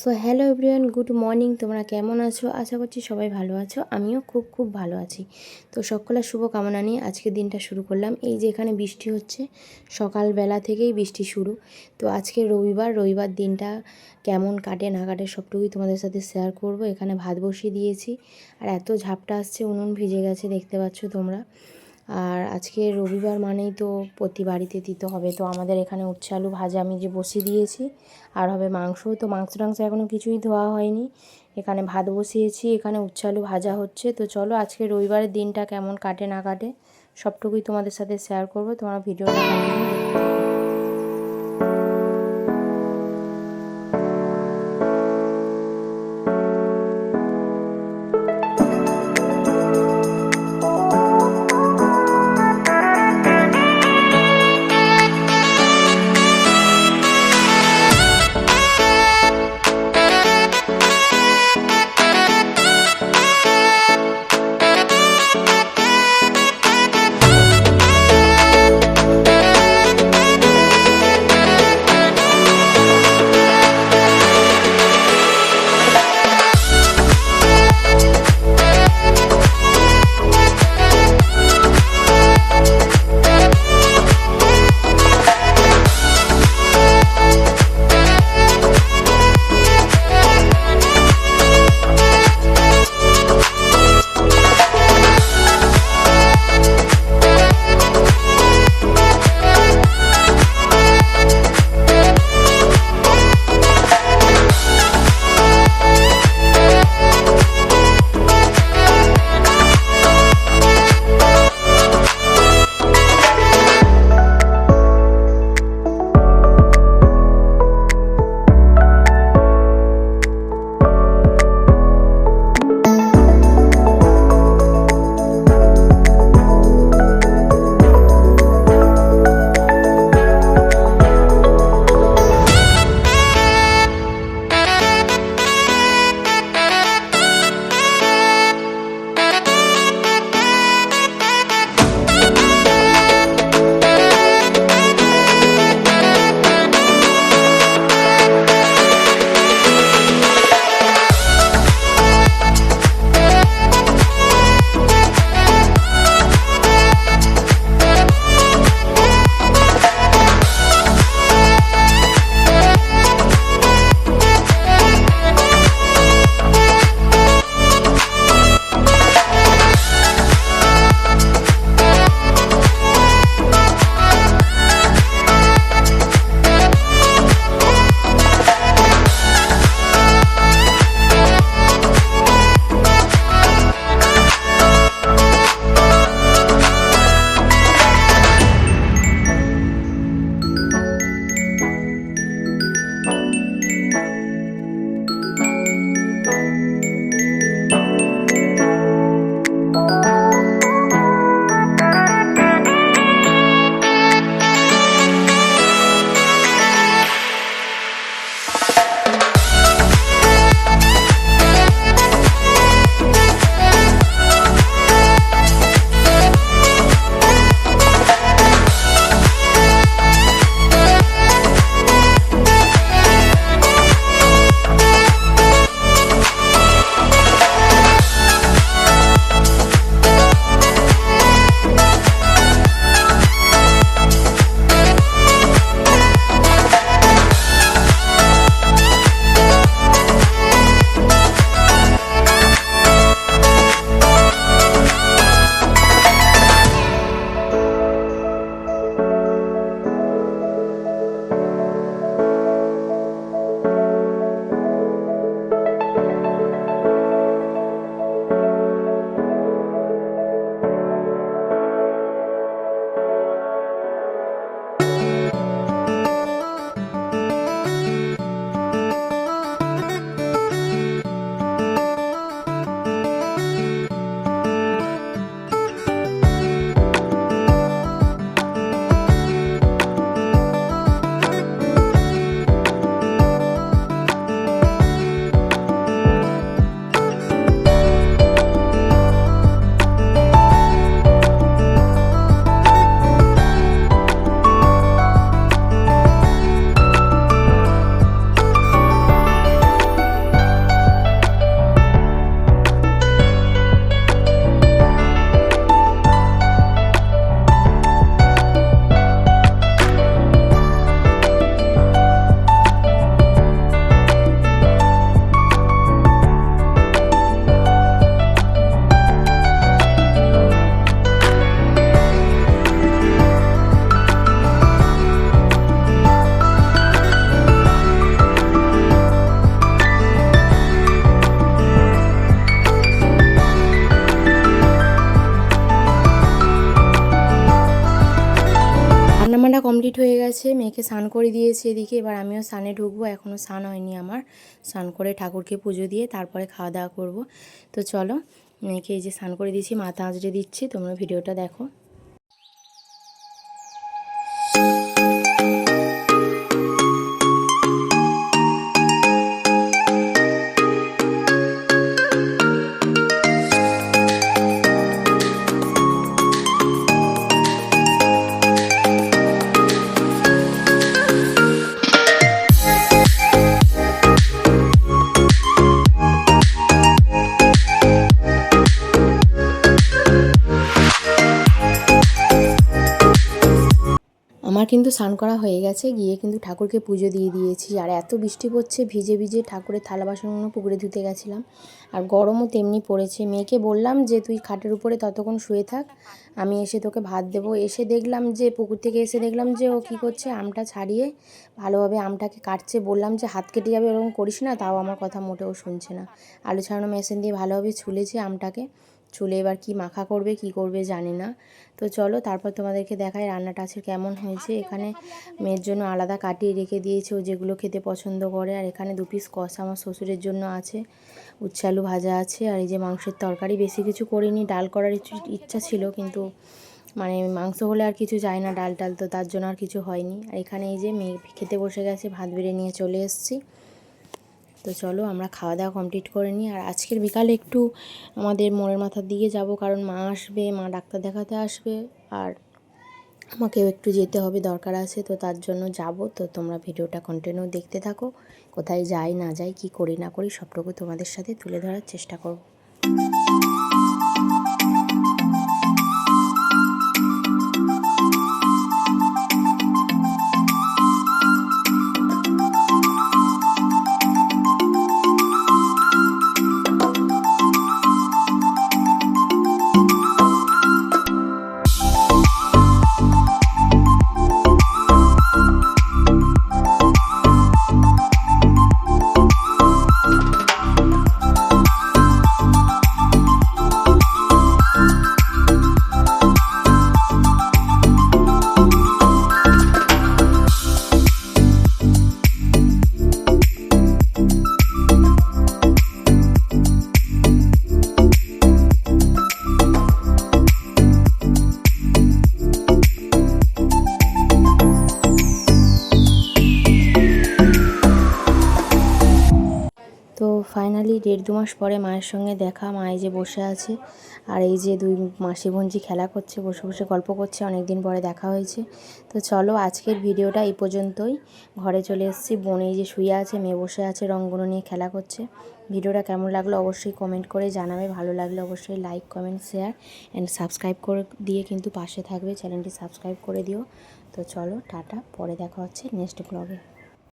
So hello everyone, good morning. তোমরা কেমন আছো? আশা করছি সবাই ভালো আছো। আমিও খুব খুব ভালো আছি। তো সকলের শুভ কামনা নিয়ে আজকের দিনটা শুরু করলাম। এই যে এখানে বৃষ্টি হচ্ছে, সকালবেলা থেকেই বৃষ্টি শুরু। তো আজকে রবিবার দিনটা কেমন কাটে না কাটে সবটুকুই তোমাদের সাথে শেয়ার করব। এখানে ভাত বসিয়ে দিয়েছি, আর এত ঝাপটা আসছে, উনুন ভিজে গেছে, দেখতে পাচ্ছ তোমরা। আর আজকে রবিবার মানেই তো প্রতি বাড়িতে দিতে হবে। তো আমাদের এখানে উচ্ছে আলু ভাজা আমি যে বসিয়ে দিয়েছি, আর হবে মাংস। তো মাংস টাংস এখনও কিছুই ধোয়া হয়নি। এখানে ভাত বসিয়েছি, এখানে উচ্ছে আলু ভাজা হচ্ছে। তো চলো আজকে রবিবারের দিনটা কেমন কাটে না কাটে সবটুকুই তোমাদের সাথে শেয়ার করবো। তোমরা ভিডিওটা কন্টিনিউ দেখতে থাকো। গেছে, মেয়েকে স্নান করে দিয়েছি এদিকে। এবার আমিও স্নানে ঢুকবো, এখনও স্নান হয়নি আমার। স্নান করে ঠাকুরকে পুজো দিয়ে তারপরে খাওয়া দাওয়া করব। তো চলো, মেয়েকে এই যে স্নান করে দিয়েছি, মাথা আঁচড়ে দিচ্ছি, তোমরা ভিডিওটা দেখো। আমার কিন্তু স্নান করা হয়ে গেছে, গিয়ে কিন্তু ঠাকুরকে পুজো দিয়ে দিয়েছি। আর এত বৃষ্টি পড়ছে, ভিজে ভিজে ঠাকুরের থালা বাসনগুলো পুকুরে ধুতে গেছিলাম। আর গরমও তেমনি পড়েছে। মেয়েকে বললাম যে তুই খাটের উপরে ততক্ষণ শুয়ে থাক, আমি এসে তোকে ভাত দেবো। এসে দেখলাম যে পুকুর থেকে এসে দেখলাম যে ও কী করছে, আমটা ছাড়িয়ে ভালোভাবে আমটাকে কাটছে। বললাম যে হাত কেটে যাবে, এরকম করিস না, তাও আমার কথা মোটেও শুনছে না। আলু ছাড়ানো মেশিন দিয়ে ভালোভাবে ছুলেছে আমটাকে। চুলে এবার কি মাখা করবে কি করবে জানি না। তো চলো তারপর তোমাদেরকে দেখাই রান্নাটা আছে কেমন হয়েছে। এখানে মেয়ের জন্য আলাদা কাটিয়ে রেখে দিয়েছে, ও যেগুলো খেতে পছন্দ করে। আর এখানে 2 পিস কষা আমার শ্বশুরের জন্য আছে, উচ্ছে আলু ভাজা আছে। আর এই যে মাংসের তরকারি, বেশি কিছু করিনি, ডাল করার ইচ্ছা ছিল, কিন্তু মানে মাংস হলে আর কিছু চাই না, ডাল টাল, তো তার জন্য আর কিছু হয়নি। আর এখানে এই যে মেয়ে খেতে বসে গেছে, ভাত বেড়ে নিয়ে চলে এসেছি। তো চলো আমরা খাওয়া দাওয়া কমপ্লিট করে নিই। আর আজকের বিকালে একটু আমাদের মোড়ের মাথার দিকে যাব, কারণ মা আসবে, মা ডাক্তার দেখাতে আসবে, আর আমাকেও একটু যেতে হবে, দরকার আছে, তো তার জন্য যাব। তো তোমরা ভিডিওটা কন্টিনিউ দেখতে থাকো, কোথায় যাই না যাই, কি করি না করি, সবটুকু তোমাদের সাথে তুলে ধরার চেষ্টা করব। তো ফাইনালি 1.5-2 মাস পরে মায়ের সঙ্গে দেখা। মায়ে যে বসে আছে, আর এই যে 2 মাসি বোনঝি খেলা করছে, বসে বসে গল্প করছে, অনেক দিন পরে দেখা হয়েছে। তো চলো আজকের ভিডিওটা এই পর্যন্তই। ঘরে চলে এসেছি, বোন এই যে শুয়ে আছে, মেয়ে বসে আছে, রঙগুলো নিয়ে খেলা করছে। ভিডিওটা কেমন লাগলো অবশ্যই কমেন্ট করে জানাবে, ভালো লাগলে অবশ্যই like comment share and subscribe করে দিয়ে কিন্তু পাশে থাকবে, চ্যানেলটি সাবস্ক্রাইব করে দিও। তো চলো টাটা, পরে দেখা হচ্ছে নেক্সট ব্লগে।